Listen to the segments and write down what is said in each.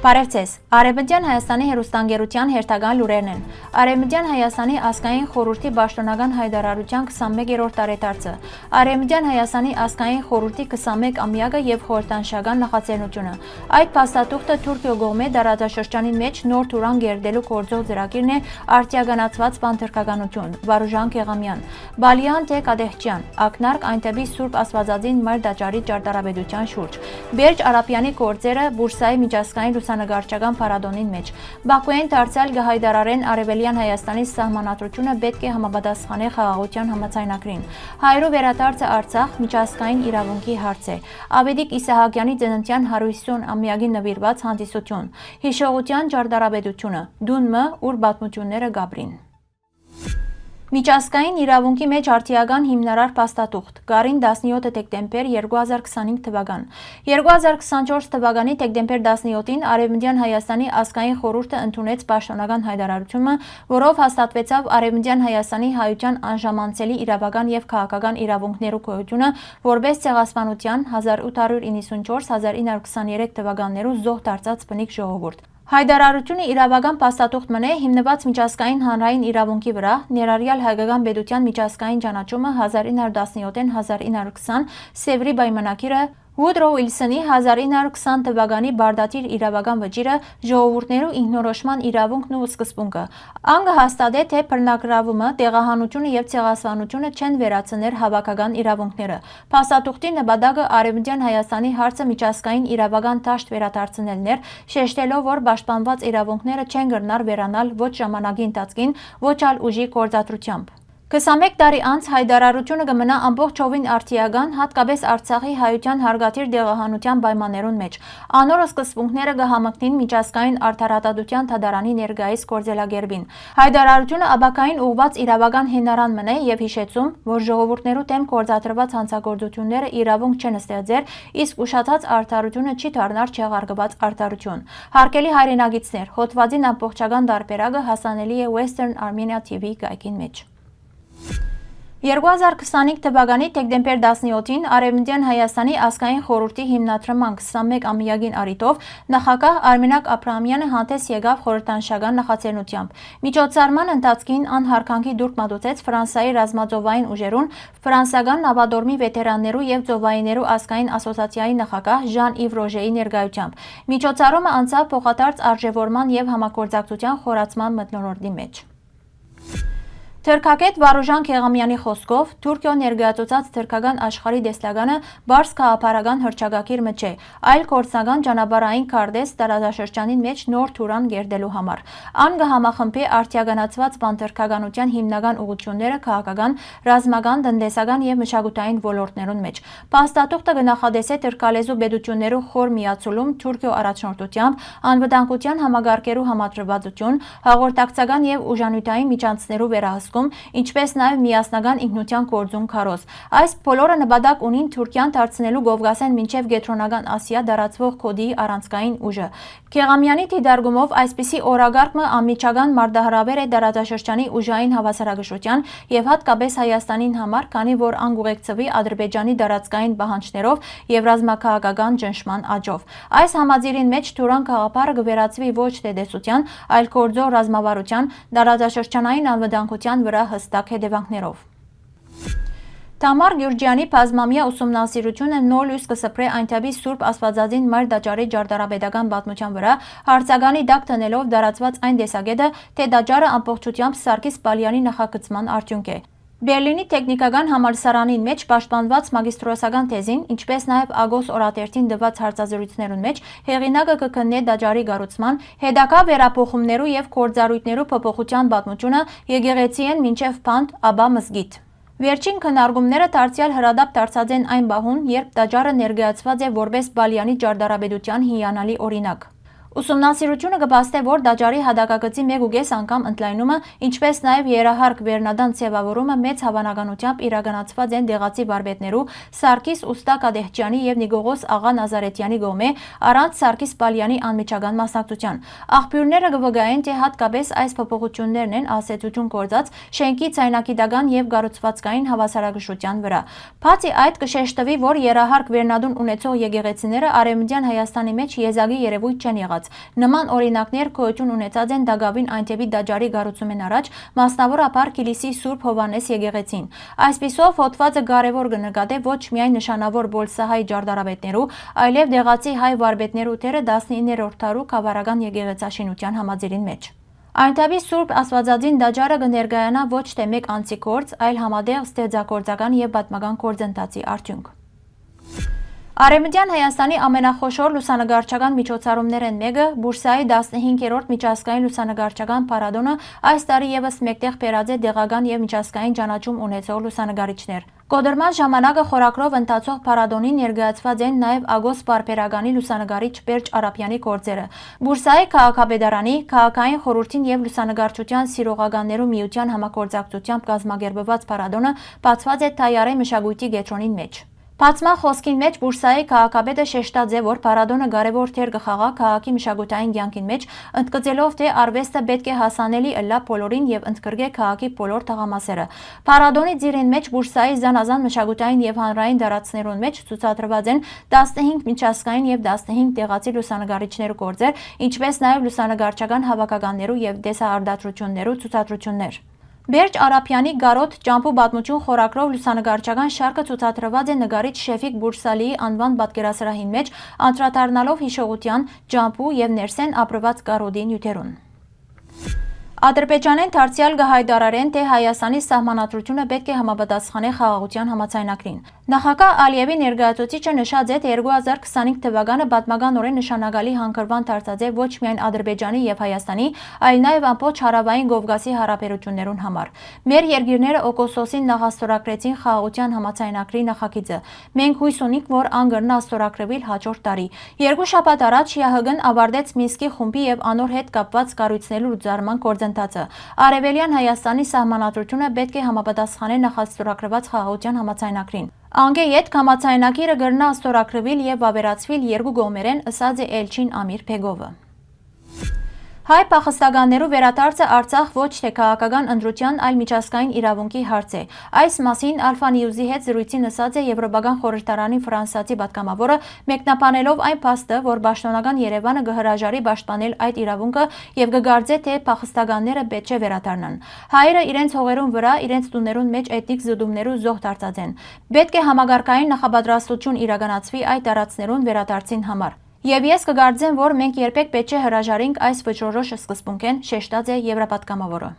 Բարև ձեզ, Արևմտյան Հայաստանի հեռուստաընկերության հերթական լուրերն են։ Արևմտյան Հայաստանի ազգային խորհրդի պաշտոնական հայտարարության 21-րդ տարեդարձը, Արևմտյան Հայաստանի ազգային խորհրդի 21-ամյակը եւ խորհրդանշական նախաձեռնությունը։ Այդ փաստաթուղթը Թուրքիո կողմէ տարածաշրջանի մեջ նոր թուրան գերդելու գործող ծրագիրն է արտիականացված բանթրկականություն, Վարուժան Քեղամյան, Բալիան թե Կադեհճյան, ակնարկ այնտեպի Սուրբ Աստվածածին մայր դաճարի ճարտարապետության շուրջ, Բերջ Արապյանի գործերը Բուրսայի միջազգային լուսանկարչական փառատոնին մեջ։ Բաքուին դարձյալ կհայտարարեն Արևելյան Հայաստանի սահմանադրությունը պետք է համապատասխանի խաղաղության համաձայնագրին։ Հայրու վերադարձը Արցախ միջազգային իրավունքի հարց է։ Ավետիք Իսահակյանի ծննդյան 150-ամյակին նվիրված հանդիսություն։ Հիշողության ճարտարապետությունը։ Դունմը ուր պատմությունները Գաբրին։ Միջազգային իրավունքի մեջ արդիական հիմնարար փաստաթուղթ, Գարին 17 դեկտեմբեր 2025 թվական։ 2024 թվականի դեկտեմբեր 17-ին Արևմտյան Հայաստանի ազգային խորհուրդը ընդունեց պաշտոնական հայտարարությունը, որով հաստատվեցավ Արևմտյան Հայաստանի հայության անժամանցելի իրավական եւ քաղաքական իրավունքներու գոյությունը, որպես ցեղասպանության 1894-1923 թվականներու զոհ դարձած բնիկ ժողովուրդ։ Հայտարարությունը իրավական փաստաթուղթ մնե հիմնված միջազգային հանրային իրավունքի վրա, ներառյալ հայկական պետության միջազգային ճանաչումը 1917-1920 Սևրի պայմանագիրը, Վուդրո Ուիլսոնի 1920 թվականի բարդատիր իրավական վճիռը, ժողովուրդներու ինքնորոշման իրավունքն ու սկզբունքը։ Անգը հաստատե թե բռնագրավումը, տեղահանությունը եւ ցեղասպանությունը չեն վերացներ հավաքական իրավունքները։ Փաստաթուղթի նպատակը Արևմտյան Հայաստանի հարցը միջազգային իրավական դաշտ վերադարձնելն էր, շեշտելով, որ պաշտպանված իրավունքները չեն կրնար վերանալ ոչ ժամանակի ընթացքին, ոչ ալ ուժի գործադրությամբ։ 21 տարի անց հայտարարությունը կմնա ամբողջովին արդիական, հատկապես Արցախի հայության հարգադիր տեղահանության պայմաններուն մեջ։ Անորոշ սկզբունքները կհամընկնին միջազգային արդարադատության դատարանի ներկայիս գործելակերպին։ Հայտարարությունը աբակային ուղղված իրավական հենարան մնե եւ հիշեցում, որ ժողովուրդներու դեմ գործադրված հանցագործությունները իրավունք չեն ստեղծեր, իսկ ուշացած արդարությունը չի դառնար չեղարկված արդարություն։ Հարգելի հայրենագիտներ, հոդվածին ամբողջական տարբերակը հասանելի է Western Armenia TV գայքին մեջ։ 2025 թվականի դեկտեմբեր 17-ին Արևմտյան Հայաստանի ազգային խորհրդի հիմնադրման 21-ամյակին առիթով նախագահ Արմենակ Աբրահամյանը հանդես եկավ խորհրդանշական նախաձեռնությամբ։ Միջոցառման ընթացքին անհարգանքի դուրք մատուցեց Ֆրանսիայի ռազմածովային ուժերուն, ֆրանսիական նավադորմի վետերաններու եւ ծովայիներու ազգային ասոցիացիայի նախագահ Ժան-Իվ Ռոժեի ներկայությամբ։ Միջոցառումը անցավ փոխադարձ արժևորման եւ համագործակցության խորացման մթնոլորտի մեջ։ Թրքագետ Վարուժան Քեղամյանի խոսքով Թուրքիո ներկայացուցած թրքական աշխարհի դեսլագանը բարձ քաղաքական հռչակագիր մը չէ, այլ կորցնական ճանապարհային քարտեզ տարածաշրջանին մեջ նոր թուրան գերդելու համար։ Ան կհամախմբի արդիականացված բանթրկականության հիմնական ուղղությունները քաղաքական, ռազմական, տնտեսական եւ մշակութային ոլորտներուն մեջ։ Փաստաթուղթը կնախադեսե թրքալեզու պետություններու խոր միացում Թուրքիո առաջնորդությամբ, անվտանգության համագարկերու համադրվածություն, հաղորդակցական եւ ուժանյութային միջանցներու վերահսկում, ինչպես նաև միասնական ինքնության կորձուն քարոզ։ Այս բոլորը նպատակ ունին Թուրքիան դարձնելու Կովկասեն մինչև Կենտրոնական Ասիա դարածվող կոդի առանցքային ուժը։ Քեղամյանի դիտարկումով այսպիսի օրագարկը անմիջական մարտահրավեր է տարածաշրջանի ուժային հավասարակշռության եւ հատկապես Հայաստանին համար, քանի որ ան կուղեկցվի Ադրբեջանի տարածքային պահանջներով եւ ռազմաքաղաքական ճնշման աճով։ Այս համաձայնին մեջ Թուրան գաղափարը կվերածվի ոչ թե տեսության, այլ գործող ռազմավարության, տարածաշրջանային անվտանգության վրա հստակ հետևանքներով։ Թամար Գյուրջյանի բազմամյա ուսումնասիրությունը նոր լույս կսփռի այնտեղի Սուրբ Աստվածածին մայր դաճարի ճարտարապետական պատմության վրա, հարցականի տակ դնելով դարածված այն տեսակետը, թե դաճարը ամբողջությամբ Սարգիս Բալյանի նախագծման արդյունք է։ Բերլինի տեխնիկական համալսարանին մեջ պաշտպանված մագիստրոսական թեզին, ինչպես նաև Ագոս օրաթերթին տված հարցազրույցներուն մեջ հեղինակը կքննի դաճարի կառուցման, հետագա վերափոխումներու եւ գործառույթներու փոփոխության պատմությունը եկեղեցիեն մինչև Փանդ, ապա մզգիթ։ Վերջին քննարկումները դարձյալ հրադապ դարձած են այն բահուն, երբ դաճարը ներկայացված է որպես Բալյանի ճարտարապետության հիանալի օրինակ։ Ուսումնասիրությունը կբաստե, որ դաճարի հատակագծի 1.5 անգամ ընդլայնումը, ինչպես նաև երահարկ վերնադան ձևավորումը մեծ հավանականությամբ իրականացված են դեղացի վարպետներու Սարգիս Ուստա Կադեհճյանի եւ Նիկողոս Աղա Նազարեթյանի կողմէ առանց Սարգիս Բալյանի անմիջական մասնակցության։ Աղբյուրները կվկայեն, թե հատկապես այս փոփոխություններն են ասեցություն գործած շենքի ցայնակիտական եւ կառուցվածքային հավասարակշռության վրա։ Բացի այդ, կշեշտվի, որ երահարկ վերնադուն ունեցող եկեղեցիները Արևմտյան Հայաստանի մեջ եզակի երևույթ չեն եղած։ կատարված։ Նման օրինակներ գոյություն ունեցած են Դագավին այնտեպի Դաջարի գառուցումեն առաջ, մասնավորապես Կիլիսի Սուրբ Հովհաննես եկեղեցին։ Այսպիսով հոդվածը կարևոր կնկատի ոչ միայն նշանավոր բոլսահայ ջարդարաբետներու, այլև դեղացի հայ վարպետներու թերը 19-րդ դարու գավառական եկեղեցաշինության համաձայնին մեջ։ Այնտեպի Սուրբ Աստվածածին Դաջարը կներկայանա ոչ թե մեկ անձի գործ, այլ համատեղ ստեղծագործական եւ պատմական գործընթացի արդյունք։ Արևմտյան Հայաստանի ամենախոշոր լուսանկարչական միջոցառումներն մեկը Բուրսայի 15-րդ միջազգային լուսանկարչական փառատոնը այս տարի եւս մեկտեղ բերած է դեղական եւ միջազգային ճանաչում ունեցող լուսանկարիչներ։ Կոդրման ժամանակը խորագրով ընթացող փառատոնին ներկայացված են նաև Ագոս Պարբերականի լուսանկարիչ Պերճ Արապյանի գործերը։ Բուրսայի քաղաքապետարանի, քաղաքային խորհրդին եւ լուսանկարչության սիրողականներու միության համագործակցությամբ կազմակերպված փառատոնը բացված է Թայարե մշակույթի կենտրոնին մեջ։ Բացման խոսքին մեջ Բուրսայի քաղաքապետը շեշտած է, որ փառատոնը կարևոր դեր կխաղա քաղաքի մշակութային կյանքին մեջ, ընդգծելով, թե արվեստը պետք է հասանելի ըլլա բոլորին եւ ընդգրկե քաղաքի բոլոր թաղամասերը։ Փառատոնի ծիրին մեջ Բուրսայի զանազան մշակութային եւ հանրային դարածներուն մեջ ցուցադրված են 15 միջազգային եւ 15 տեղացի լուսանկարիչներու գործեր, ինչպես նաեւ լուսանկարչական հավաքականներու եւ տեսահարդատրություններու ցուցադրություններ։ Պերճ Արապյանի «Գարոտ ճամփու պատմություն» խորագրով լուսանկարչական շարքը ցուցադրված է նկարիչ Շեֆիկ Բուրսալիի անվան պատկերասրահին մեջ, անդրադառնալով հիշողության, ճամփու եւ ներսեն ապրված կարոդի նյութերուն։ Ադրբեջանեն դարձյալ կհայտարարեն, թե Հայաստանի սահմանադրությունը պետք է համապատասխանե խաղաղության համաձայնագրին։ Նախագահ Ալիևի ներկայացուցիչը նշած է, թե 2025 թվականը պատմականորեն նշանակալի հանգրվան դարձած է ոչ միայն Ադրբեջանի եւ Հայաստանի, այլ նաեւ ամբողջ հարավային Կովկասի հարաբերություններուն համար։ Մեր երկիրները օգոստոսին նախաստորագրեցին խաղաղության համաձայնագրի նախագիծը։ Մենք հույս ունենք, որ ան կրնա աստորագրվել հաջորդ տարի։ Երկու շաբաթ առաջ ՀՀԳ-ն ավարտեց Մինսկի խումբի եւ անոր հետ կապված կառույցներու լուծարման գործընթացը։ Արևելյան Հայաստանի սահմանադրությունը պետք է համապատասխանե նախաստորագրված խաղաղության համաձայնագրին։ Անգեյետ համաձայնագիրը կրնա աստորագրվել եւ վավերացվել երկու կողմերեն, ըսած է Էլչին Ամիր Փեգովը։ Հայ փախստականներու վերադարձը Արցախ ոչ թե քաղաքական ընտրության, այլ միջազգային իրավունքի հարց է։ Այս մասին Ալֆա Նյուզի հետ զրույցին ասած է Եվրոպական խորհրդարանի ֆրանսիացի պատգամավորը, մեկնաբանելով այն փաստը, որ պաշտոնական Երևանը կհրաժարի պաշտպանել այդ իրավունքը եւ կգարձե, թե փախստականները պետք չէ վերադառնան։ Հայերը իրենց հողերուն վրա, իրենց տուներուն մեջ էթնիկ զուդումներու զոհ դարձած են։ Պետք է համագարկային նախապատրաստություն իրականացվի այդ տարածքներուն վերադարձին համար։ Եվ ես կգարձեմ, որ մենք երբեք պետք չէ հրաժարենք այս վճռորոշ սկզբունքեն, շեշտած է Եվրապատգամավորը։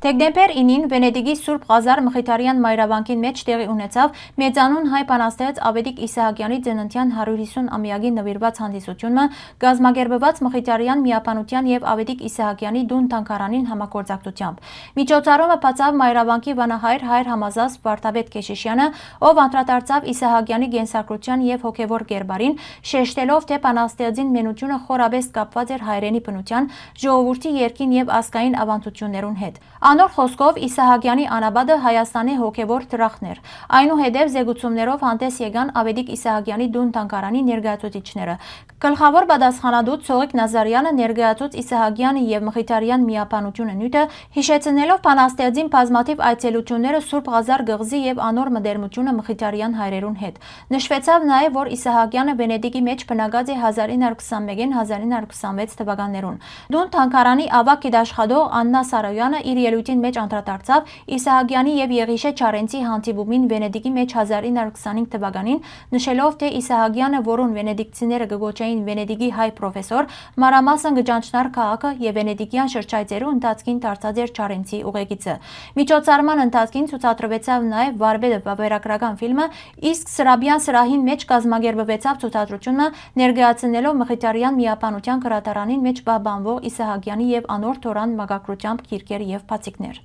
Դեկտեմբեր 9-ին Վենետիկի Սուրբ Ղազար Մխիթարյան մայրավանքին մեջ տեղի ունեցավ մեծանուն հայ բանաստեղծ Ավետիք Իսահակյանի ծննդյան 150-ամյակի նվիրված հանդիսությունը, կազմակերպված Մխիթարյան միապանության եւ Ավետիք Իսահակյանի դուն թանգարանին համագործակցությամբ։ Միջոցառումը բացավ մայրավանքի վանահայր Հայր Համազած Վարդապետ Քեշիշյանը, ով անդրադարձավ Իսահակյանի կենսագրության եւ հոգեվոր կերպարին, շեշտելով, թե բանաստեղծին մենությունը խորաբես կապված էր հայրենի բնության, ժողովրդի երգին եւ ազգային ավանդություններուն հետ։ Անոր խոսքով Իսահակյանի անաբադը Հայաստանի հոգևոր դրախտն էր։ Այնուհետև զեկուցումներով հանդես եկան Ավետիք Իսահակյանի դուն թանգարանի ներկայացուցիչները։ Գլխավոր պատասխանատու Ցողիկ Նազարյանը ներկայացուց Իսահակյանի եւ Մխիթարյան միապանությունը նյութը, հիշեցնելով բանաստեղծին բազմաթիվ այցելությունները Սուրբ Ղազար գղզի եւ անոր մդերմությունը Մխիթարյան հայրերուն հետ։ Նշվեցավ նաեւ, որ Իսահակյանը Վենետիկի մեջ բնակած է 1921-ին 1926 թվականներուն։ Դուն թանգարանի ավագ գիտաշխատող Աննա Սարոյանը իր ելույթին մեջ անդրադարձավ Իսահակյանի եւ Եղիշե Չարենցի հանդիպումին Վենետիկի մեջ 1925 թվականին, նշելով, թե Իսահակյանը, որուն վենետիկցիները կգոչեին Վենետիկի հայ պրոֆեսոր, մանրամասն կճանչնար քաղաքը եւ վենետիկյան շրջայցերու ընթացքին դարձած էր Չարենցի ուղեկիցը։ Միջոցառման ընթացքին ցուցադրվեցավ նաեւ Վարպետը վավերագրական ֆիլմը, իսկ Սրաբյան սրահին մեջ կազմակերպվեցավ ցուցադրությունը, ներկայացնելով Մխիթարյան միապանության գրադարանին մեջ պահպանվող Իսահակյանի եւ անոր թորան մագակրությամբ գիրքեր եւ բացիկներ։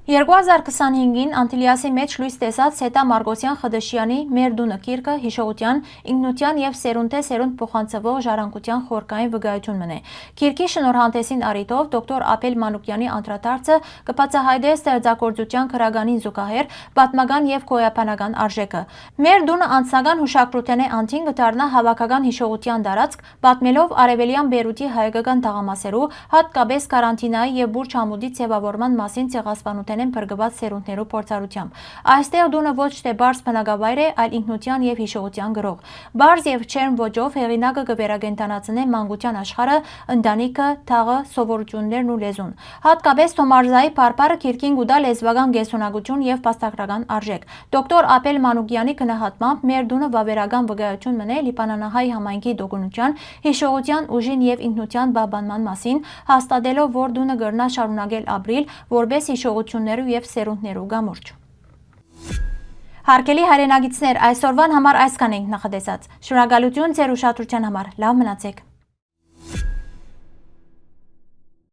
2025-ին Անտիլիասի մեջ լույս տեսած Սետա Մարգոսյան Խդշյանի «Մեր դունը» գիրքը հիշողության, ինքնության եւ սերունդե-սերունդ փոխանցվող ժառանգության խորքային վկայություն մնե։ Գիրքի շնորհանդեսին առիթով դոկտոր Ապել Մանուկյանի անդրադարձը կբացահայտե ստեղծագործության քրագանին զուգահեռ պատմական եւ գոյաբանական արժեքը։ «Մեր դունը» անձնական հուշագրութենե անթին կդառնա հավաքական հիշողության տարածք, պատմելով արևելյան Բեյրութի հայկական թաղամասերու, հատկապես Կարանտինայի եւ Բուրջ ամուդի ձևավորման մասին ցեղասպանության նյութերեն փրկված սերունդներու փորձառությամբ։ Այստեղ դունը ոչ թե բարձ բնակավայր է, այլ ինքնության եւ հիշողության գրող։ Բարձ եւ չերմ ոճով հեղինակը կվերագենտանացնե մանկության աշխարհը, ընտանիքը, թաղը, սովորություններն ու լեզուն։ Հատկապես Թոմարզայի փարփարը քիրքին գուտա լեզվական գեսունագություն եւ փաստագրական արժեք։ Դոկտոր Ապել Մանուկյանի գնահատմամբ մեր դունը վավերական վկայություն մնե լիբանանահայ համայնքի դոգունության, հիշողության, ուժին եւ ինքնության բաբանման մասին, հաստատելով, որ դունը կրնա շարունակել ապրիլ որպես հիշողություններու եւ սերունդներու գամուրջ։ Հարգելի հայրենագիտներ, այսօրվան համար այսքան ենք նախատեսած։ Շնորհակալություն ձեր ուշադրության համար։ Լավ մնացեք։